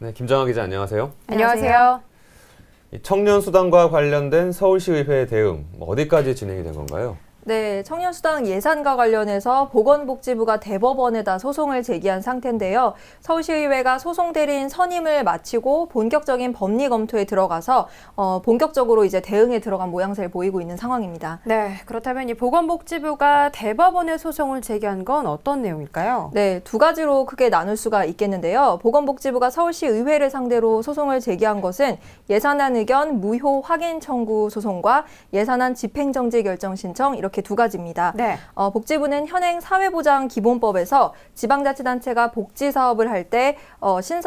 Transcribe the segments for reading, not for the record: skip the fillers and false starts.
네, 김정아 기자 안녕하세요. 안녕하세요. 이 청년 수당과 관련된 서울시의회 대응 어디까지 진행이 된 건가요? 네, 청년수당 예산과 관련해서 보건복지부가 대법원에다 소송을 제기한 상태인데요. 서울시의회가 소송 대리인 선임을 마치고 본격적인 법리 검토에 들어가서 본격적으로 이제 대응에 들어간 모양새를 보이고 있는 상황입니다. 네, 그렇다면 이 보건복지부가 대법원에 소송을 제기한 건 어떤 내용일까요? 네, 두 가지로 크게 나눌 수가 있겠는데요. 보건복지부가 서울시의회를 상대로 소송을 제기한 것은 예산안 의견 무효 확인 청구 소송과 예산안 집행정지 결정 신청 이렇게 두 가지입니다. 네. 복지부는 현행 사회보장기본법에서 지방자치단체가 복지사업을 할 때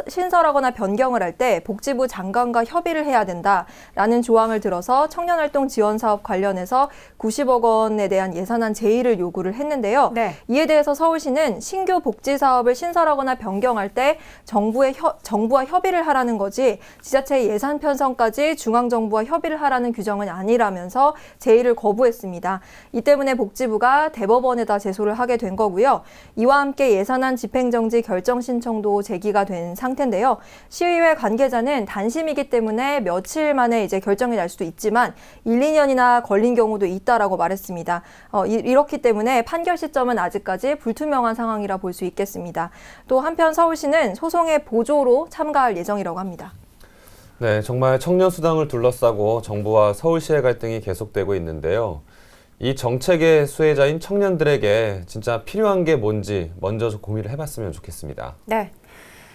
신설하거나 변경을 할 때 복지부 장관과 협의를 해야 된다라는 조항을 들어서 청년활동 지원사업 관련해서 90억 원에 대한 예산안 제의를 요구를 했는데요. 네. 이에 대해서 서울시는 신규 복지사업을 신설하거나 변경할 때 정부와 협의를 하라는 거지 지자체 예산 편성까지 중앙정부와 협의를 하라는 규정은 아니라면서 제의를 거부했습니다. 이 때문에 복지부가 대법원에다 제소를 하게 된 거고요. 이와 함께 예산안 집행정지 결정 신청도 제기가 된 상태인데요. 시의회 관계자는 단심이기 때문에 며칠 만에 이제 결정이 날 수도 있지만 1, 2년이나 걸린 경우도 있다라고 말했습니다. 이렇기 때문에 판결 시점은 아직까지 불투명한 상황이라 볼 수 있겠습니다. 또 한편 서울시는 소송의 보조로 참가할 예정이라고 합니다. 네, 정말 청년 수당을 둘러싸고 정부와 서울시의 갈등이 계속되고 있는데요. 이 정책의 수혜자인 청년들에게 진짜 필요한 게 뭔지 먼저 좀 고민을 해봤으면 좋겠습니다. 네.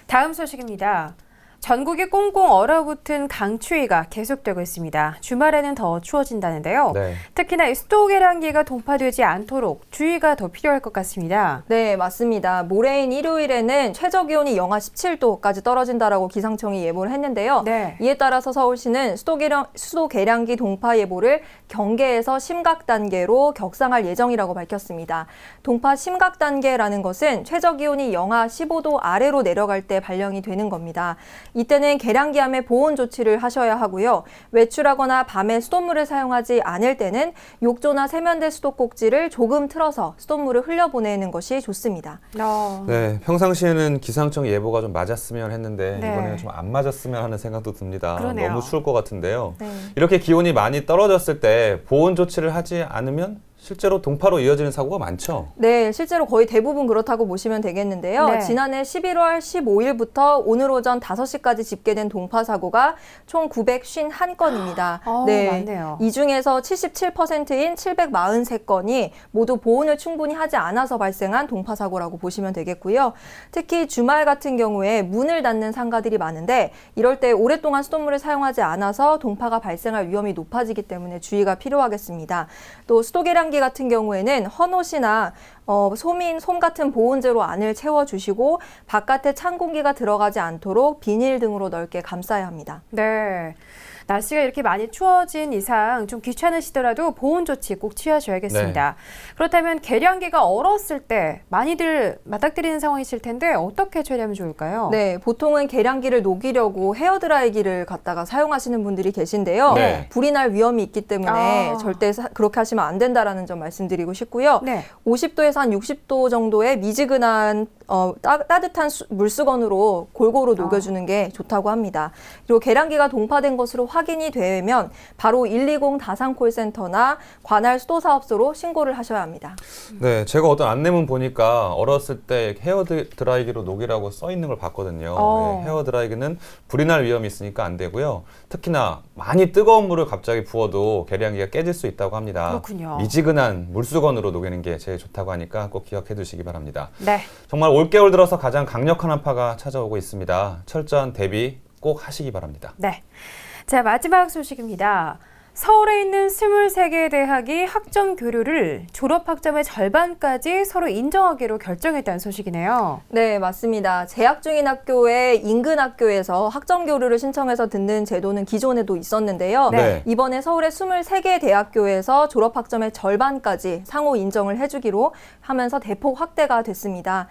다음 소식입니다. 전국이 꽁꽁 얼어붙은 강추위가 계속되고 있습니다. 주말에는 더 추워진다는데요. 네. 특히나 이 수도 계량기가 동파되지 않도록 주의가 더 필요할 것 같습니다. 네, 맞습니다. 모레인 일요일에는 최저기온이 영하 17도까지 떨어진다라고 기상청이 예보를 했는데요. 네. 이에 따라서 서울시는 수도 계량기 동파 예보를 경계에서 심각 단계로 격상할 예정이라고 밝혔습니다. 동파 심각 단계라는 것은 최저기온이 영하 15도 아래로 내려갈 때 발령이 되는 겁니다. 이때는 계량기암의 보온 조치를 하셔야 하고요. 외출하거나 밤에 수돗물을 사용하지 않을 때는 욕조나 세면대 수도꼭지를 조금 틀어서 수돗물을 흘려보내는 것이 좋습니다. 네, 평상시에는 기상청 예보가 좀 맞았으면 했는데 네. 이번에는 좀 안 맞았으면 하는 생각도 듭니다. 그러네요. 너무 추울 것 같은데요. 네. 이렇게 기온이 많이 떨어졌을 때 보온 조치를 하지 않으면 실제로 동파로 이어지는 사고가 많죠. 네, 실제로 거의 대부분 그렇다고 보시면 되겠는데요. 네. 지난해 11월 15일부터 오늘 오전 5시까지 집계된 동파 사고가 총 951건입니다. 많네요. 이 중에서 77%인 743건이 모두 보온을 충분히 하지 않아서 발생한 동파 사고라고 보시면 되겠고요. 특히 주말 같은 경우에 문을 닫는 상가들이 많은데 이럴 때 오랫동안 수돗물을 사용하지 않아서 동파가 발생할 위험이 높아지기 때문에 주의가 필요하겠습니다. 또 수도 계량기 같은 경우에는 헌옷이나 솜 같은 보온재로 안을 채워주시고 바깥에 찬 공기가 들어가지 않도록 비닐 등으로 넓게 감싸야 합니다. 네. 날씨가 이렇게 많이 추워진 이상 좀 귀찮으시더라도 보온 조치 꼭 취하셔야겠습니다. 네. 그렇다면 계량기가 얼었을 때 많이들 맞닥뜨리는 상황이실 텐데 어떻게 처리하면 좋을까요? 네, 보통은 계량기를 녹이려고 헤어드라이기를 갖다가 사용하시는 분들이 계신데요. 네. 불이 날 위험이 있기 때문에 절대 그렇게 하시면 안 된다라는 점 말씀드리고 싶고요. 네. 50도에서 한 60도 정도의 미지근한 따뜻한 물수건으로 골고루 녹여주는 게 좋다고 합니다. 그리고 계량기가 동파된 것으로 확인이 되면 바로 120 다산콜센터나 관할 수도사업소로 신고를 하셔야 합니다. 네, 제가 어떤 안내문 보니까 얼었을 때 헤어드라이기로 녹이라고 써 있는 걸 봤거든요. 네, 헤어드라이기는 불이 날 위험이 있으니까 안 되고요. 특히나 많이 뜨거운 물을 갑자기 부어도 계량기가 깨질 수 있다고 합니다. 그렇군요. 미지근한 물수건으로 녹이는 게 제일 좋다고 하니까 꼭 기억해 두시기 바랍니다. 네. 정말 올겨울 들어서 가장 강력한 한파가 찾아오고 있습니다. 철저한 대비 꼭 하시기 바랍니다. 네. 자, 마지막 소식입니다. 서울에 있는 23개 대학이 학점 교류를 졸업 학점의 절반까지 서로 인정하기로 결정했다는 소식이네요. 네, 맞습니다. 재학 중인 학교의 인근 학교에서 학점 교류를 신청해서 듣는 제도는 기존에도 있었는데요. 네. 이번에 서울의 23개 대학교에서 졸업 학점의 절반까지 상호 인정을 해주기로 하면서 대폭 확대가 됐습니다.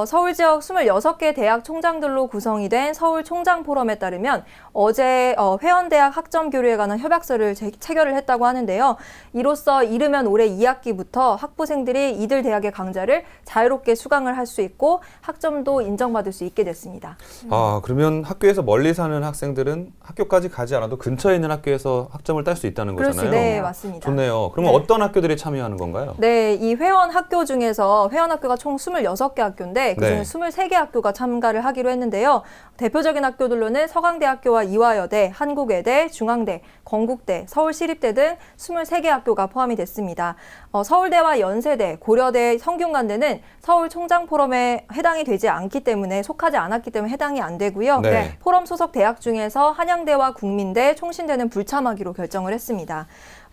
서울 지역 26개 대학 총장들로 구성이 된 서울 총장 포럼에 따르면 어제 회원대학 학점 교류에 관한 협약서를 체결을 했다고 하는데요. 이로써 이르면 올해 2학기부터 학부생들이 이들 대학의 강좌를 자유롭게 수강을 할 수 있고 학점도 인정받을 수 있게 됐습니다. 아, 그러면 학교에서 멀리 사는 학생들은 학교까지 가지 않아도 근처에 있는 학교에서 학점을 딸 수 있다는 그럴 수 거잖아요. 네, 맞습니다. 좋네요. 그러면 네. 어떤 학교들이 참여하는 건가요? 네, 이 회원 학교 중에서 회원 학교가 총 26개 학교인데 그중에 네. 23개 학교가 참가를 하기로 했는데요. 대표적인 학교들로는 서강대학교와 이화여대, 한국외대, 중앙대, 건국대, 서울시립대 등 23개 학교가 포함이 됐습니다. 서울대와 연세대, 고려대, 성균관대는 서울 총장 포럼에 해당이 되지 않기 때문에 속하지 않았기 때문에 해당이 안 되고요. 네. 포럼 소속 대학 중에서 한양대와 국민대, 총신대는 불참하기로 결정을 했습니다.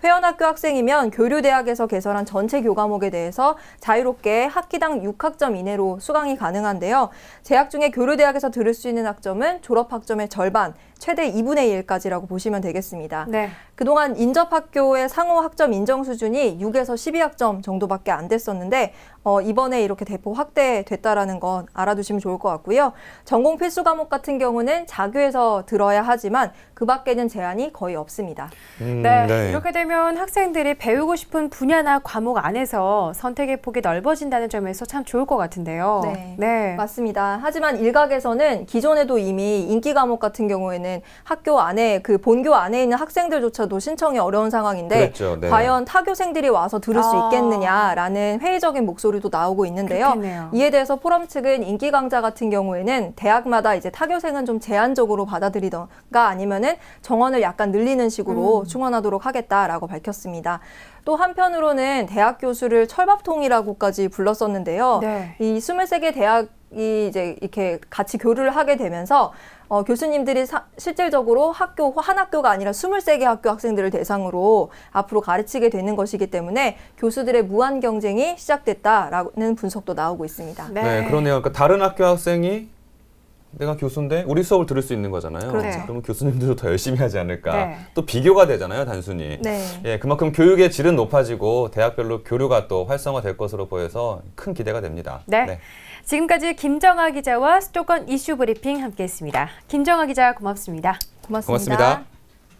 회원학교 학생이면 교류대학에서 개설한 전체 교과목에 대해서 자유롭게 학기당 6학점 이내로 수강이 가능한데요. 재학 중에 교류대학에서 들을 수 있는 학점은 졸업학점의 절반, 최대 2분의 1까지라고 보시면 되겠습니다. 네. 그동안 인접학교의 상호 학점 인정 수준이 6에서 12학점 정도밖에 안 됐었는데 이번에 이렇게 대폭 확대됐다라는 건 알아두시면 좋을 것 같고요. 전공 필수 과목 같은 경우는 자교에서 들어야 하지만 그 밖에는 제한이 거의 없습니다. 네. 이렇게 되면 학생들이 배우고 싶은 분야나 과목 안에서 선택의 폭이 넓어진다는 점에서 참 좋을 것 같은데요. 네. 맞습니다. 하지만 일각에서는 기존에도 이미 인기 과목 같은 경우에는 학교 안에 그 본교 안에 있는 학생들조차도 신청이 어려운 상황인데 그랬죠. 네. 과연 타교생들이 와서 들을 수 있겠느냐라는 회의적인 목소리도 나오고 있는데요. 그렇겠네요. 이에 대해서 포럼 측은 인기 강좌 같은 경우에는 대학마다 이제 타교생은 좀 제한적으로 받아들이던가 아니면은 정원을 약간 늘리는 식으로 충원하도록 하겠다라고 밝혔습니다. 또 한편으로는 대학 교수를 철밥통이라고까지 불렀었는데요. 네. 이 23개 대학이 이제 이렇게 같이 교류를 하게 되면서 교수님들이 실질적으로 한 학교가 아니라 23개 학교 학생들을 대상으로 앞으로 가르치게 되는 것이기 때문에 교수들의 무한 경쟁이 시작됐다라는 분석도 나오고 있습니다. 네, 그러네요. 그러니까 다른 학교 학생이 내가 교수인데 우리 수업을 들을 수 있는 거잖아요. 그렇죠. 그러면 교수님들도 더 열심히 하지 않을까. 네. 또 비교가 되잖아요, 단순히. 네. 예, 그만큼 교육의 질은 높아지고 대학별로 교류가 또 활성화될 것으로 보여서 큰 기대가 됩니다. 네. 지금까지 김정아 기자와 수도권 이슈 브리핑 함께했습니다. 김정아 기자 고맙습니다. 고맙습니다. 고맙습니다.